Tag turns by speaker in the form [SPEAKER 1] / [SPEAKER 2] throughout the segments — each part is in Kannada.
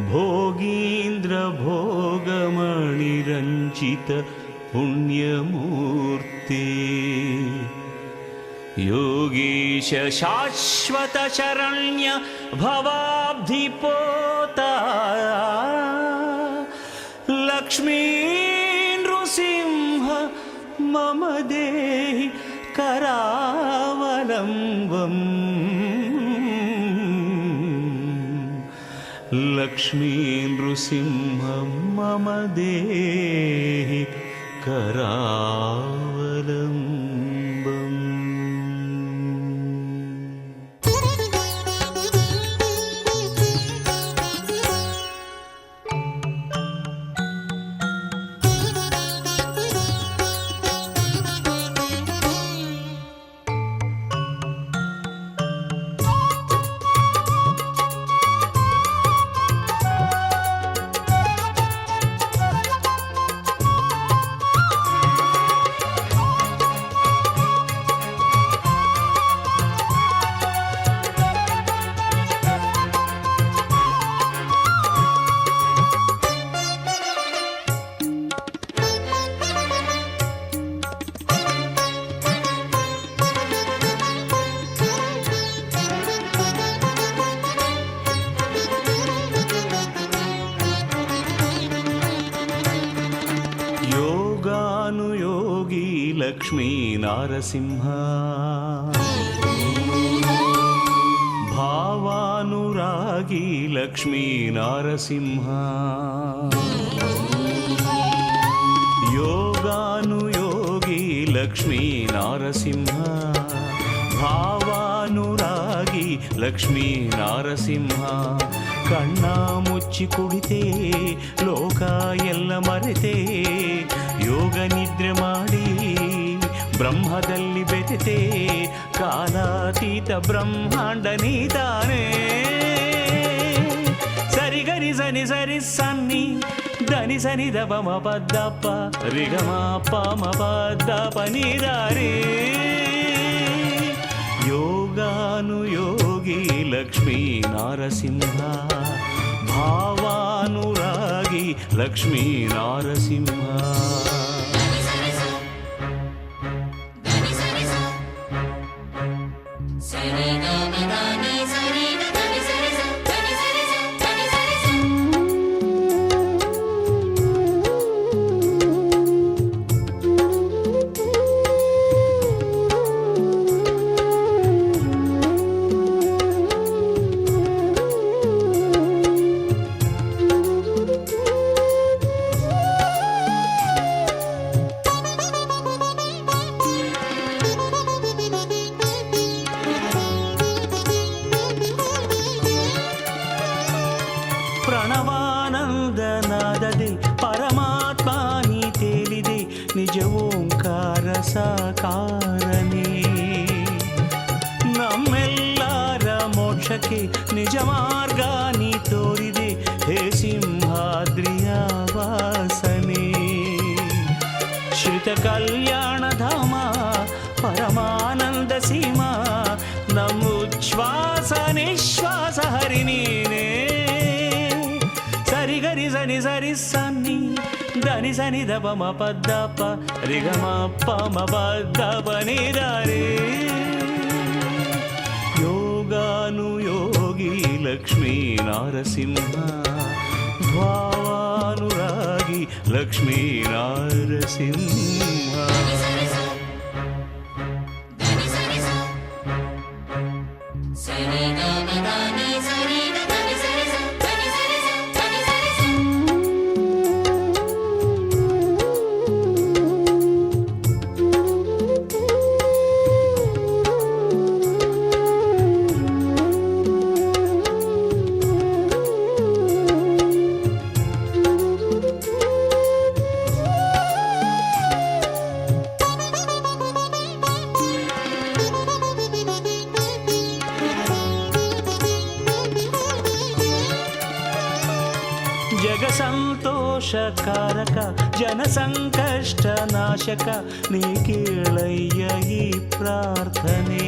[SPEAKER 1] ಭೋಗೀಂದ್ರ ಭೋಗಮಣಿರಂಚಿತ ಪುಣ್ಯಮೂರ್ತಿ ಯೋಗೀಶ ಶಾಶ್ವತ ಶರಣ್ಯ ಭವಾಬ್ಧಿಪೋತ ಲಕ್ಷ್ಮೀ ನೃಸಿಂಹ ಮಮ ದೇಹಿ ಕರಾವಲಂಬಂ ಲಕ್ಷ್ಮೀ ನೃಸಿಂಹ ಮಮ ದೇಹಿ ಕರಾವಲಂಬಂ. ಯೋಗಾನುಯೋಗಿ ಲಕ್ಷ್ಮೀ ನಾರಸಿಂಹ ಭಾವಾನುರಾಗಿ ಲಕ್ಷ್ಮೀ ನಾರಸಿಂಹ ಯೋಗಾನುಯೋಗಿ ಲಕ್ಷ್ಮೀ ನಾರಸಿಂಹ ಭಾವಾನುರಾಗಿ ಲಕ್ಷ್ಮೀ ನಾರಸಿಂಹ ಕಣ್ಣ ಮುಚ್ಚಿ ಕುಳಿತೆ ಲೋಕ ಎಲ್ಲ ಮರೆತೆ ಯೋಗ ನಿದ್ರೆ ಮಾಡಿ ಬ್ರಹ್ಮದಲ್ಲಿ ಬೆರೆತೆ ಕಾಲಾತೀತ ಬ್ರಹ್ಮಾಂಡ ನೀತಾನೆ ಸರಿ ಗರಿ ಸನಿ ಸರಿ ಸನ್ನಿ ಧನಿ ಸನಿ ದಪ ಮ ಪದ್ದಪ್ಪ ರಿಗಮ ಪ ಮ ಪದ್ದಪ ನೀರಾರೇ ಯೋಗಾನುಯೋಗಿ ಲಕ್ಷ್ಮೀ ನಾರಸಿಂಹ ಭಾವಾನುರಾಗಿ ಲಕ್ಷ್ಮೀ ನಾರಸಿಂಹ ಪ್ರಣವಾನಂದನಾದದೆ ಪರಮಾತ್ಮ ನೀ ತೇಲಿದೆ ನಿಜ ಓಂಕಾರ ಸಾಕಾರನೇ ನಮ್ಮೆಲ್ಲರ ಮೋಕ್ಷಕ್ಕೆ ನಿಜ ಮಾರ್ಗ ನೀ ತೋರಿದೆ ಹೇ ಸಿಂಹಾದ್ರಿಯ ವಾಸನೆ ಶ್ರಿತ ಕಲ್ಯಾಣ ಧಾಮ ಪರಮಾನಂದ ಸೀಮಾ ನಮ್ಮುಚ್ಛ್ವಾಸ ನಿಶ್ವಾಸ ಹರಿ ನೀನೇ ಸರಿ ಗರಿ ಸನಿ ಸರಿ ಸನ್ನಿ ಧನಿ ಸನಿ ದಪ ಮ ಪದ್ದಪ ರಿಗಮ ಪ ಮ ಪದ್ದಪ ನೀರಾರೇ ಯೋಗಾನುಯೋಗಿ ಲಕ್ಷ್ಮೀ ನಾರಸಿಂಹ ಭಾವಾನುರಾಗಿ ಲಕ್ಷ್ಮೀ ನಾರಸಿಂಹ ಜಗ ಸಂತೋಷಕಾರಕ ಜನ ಸಂಕಷ್ಟ ನಾಶಕ ನೀ ಕೇಳಯ್ಯ ಈ ಪ್ರಾರ್ಥನೆ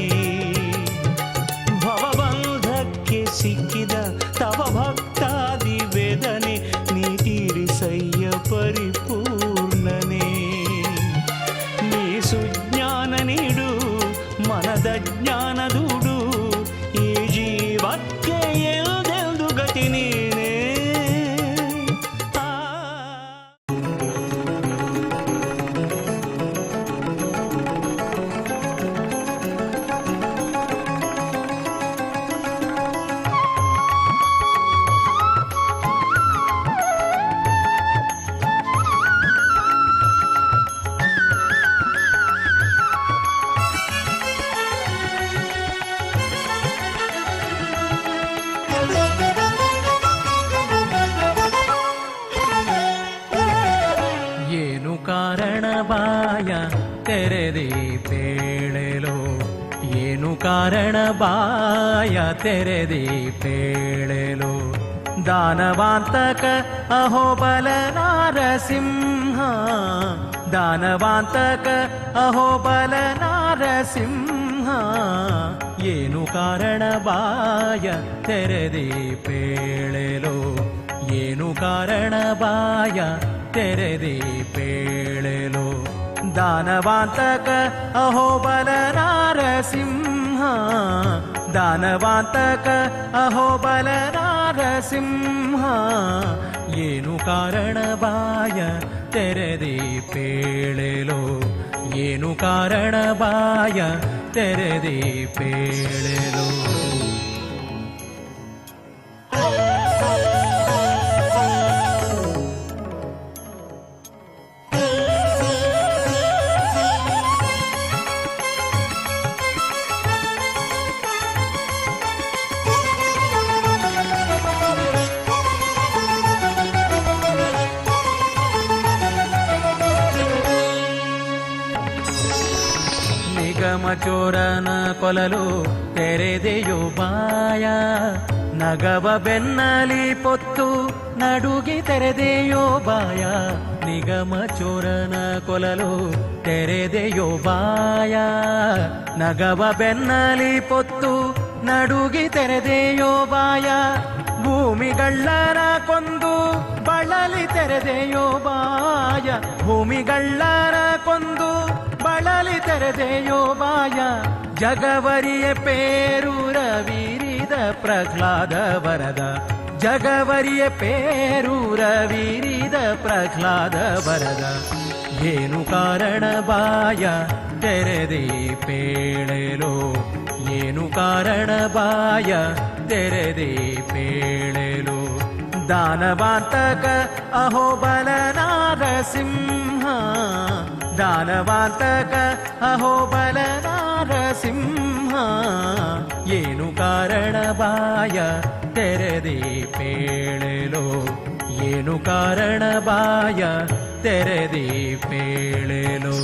[SPEAKER 1] ಭವಬಂಧಕ್ಕೆ ಸಿಕ್ಕಿದ ತವ ಭಕ್ತಾದಿ
[SPEAKER 2] ತೆರೆದಿ ಪೇಳೆಲೋ ಏನು ಕಾರಣ ಬಾಯ ತೆರೆದಿ ಪೇಳೆಲೋ ದಾನವಾಂತಕ ಅಹೋಬಲ ನಾರಸಿಂಹ ದಾನವಾಂತಕ ಅಹೋಬಲ ನಾರಸಿಂಹ ಏನು ಕಾರಣ ಬಾಯ ತೆರೆದಿ ಪೇಳೆಲೋ ಏನು ಕಾರಣ ಬಾಯ ತೆರೆದಿ ಪೇಳೆಲೋ ದಾನವಾಂತಕ ಅಹೋಬಲ ನಾರಸಿಂಹ ದಾನವಾಂತಕ ಅಹೋಬಲ ನಾರಸಿಂಹ ಏನು ಕಾರಣ ಬಾಯ ತೆರೆದಿ ಪೇಳೆಲೋ ಏನು ಕಾರಣ ಬಾಯ ತೆರೆದಿ ಪೇಳೆಲೋ ಚೋರನ ಕೊಲಲು ತೆರೆದೆಯೋ ಬಾಯ ನಗವ ಬೆನ್ನಲಿ ಪೊತ್ತು ನಡುಗಿ ತೆರೆದೆಯೋ ಬಾಯ ನಿಗಮ ಚೋರನ ಕೊಲಲು ತೆರೆದೆಯೋ ಬಾಯ ನಗವ ಬೆನ್ನಲಿ ಪೊತ್ತು ನಡುಗಿ ತೆರೆದೆಯೋ ಬಾಯ ಭೂಮಿಗಳ್ಳರ ಕೊಂದು ಬಳಲಿ ತೆರೆದೆಯೋ ಬಾಯ ಭೂಮಿಗಳ್ಳರ ಕೊಂದು ಬಳಲಿ ತೆರೆದೆಯೋ ಬಾಯ ಜಗವರಿಯ ಪೇರೂರ ವೀರಿದ ಪ್ರಹ್ಲಾದ ವರದ ಜಗವರಿಯ ಪೇರೂರ ವೀರಿದ ಪ್ರಹ್ಲಾದ ವರದ ಏನು ಕಾರಣ ಬಾಯ ತೆರೆದಿ ಪೇಳೆಲೋ ಏನು ಕಾರಣ ಬಾಯ ತೆರೆದಿ ಪೇಳೆಲೋ ದಾನವಾಂತಕ ಅಹೋಬಲ ನಾರಸಿಂಹ ದಾನವಾಂತಕ ಅಹೋಬಲ ನಾರಸಿಂಹ ಏನು ಕಾರಣ ಬಾಯ ತೆರೆದಿ ಪೇಳೆಲೋ ಏನು ಕಾರಣ ಬಾಯ ತೆರೆದಿ ಪೇಳೆಲೋ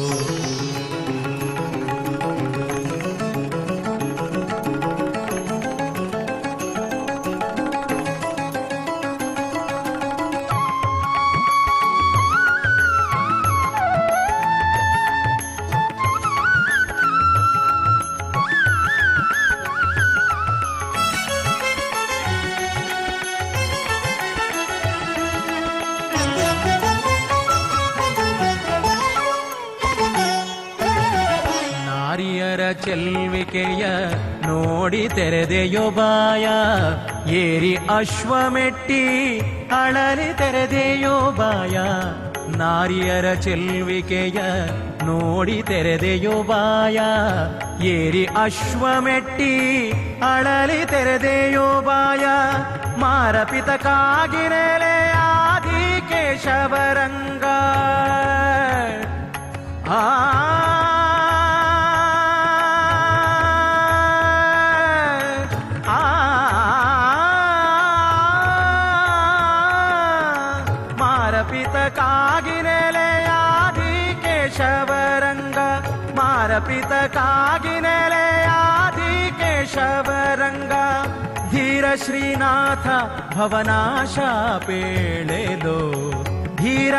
[SPEAKER 2] ಚೆಲ್ವಿಕೆಯ ನೋಡಿ ತೆರೆದೆಯೋ ಬಾಯ ಏರಿ ಅಶ್ವಮೆಟ್ಟಿ ಅಳಲಿ ತೆರೆದೆಯೋ ಬಾಯ ನಾರಿಯರ ಚೆಲ್ವಿಕೆಯ ನೋಡಿ ತೆರೆದೆಯೋ ಬಾಯ ಏರಿ ಅಶ್ವಮೆಟ್ಟಿ ಅಳಲಿ ತೆರೆದೆಯೋ ಬಾಯ ಮಾರಪಿತಕ್ಕಾಗಿರಲೆ ಆದಿ ಕೇಶವರಂಗ ಮಾರಪಿತಕ್ಕಾಗಿನೆಲೆಯಾದಿ ಕೇಶವರಂಗ ಮಾರಪಿತಕ್ಕಾಗಿನೆಲೆಯಾದಿ ಕೇಶವರಂಗ ಧೀರ ಶ್ರೀನಾಥ ಭವನಾಶ ಪೇಳೆಲೋ ಧೀರ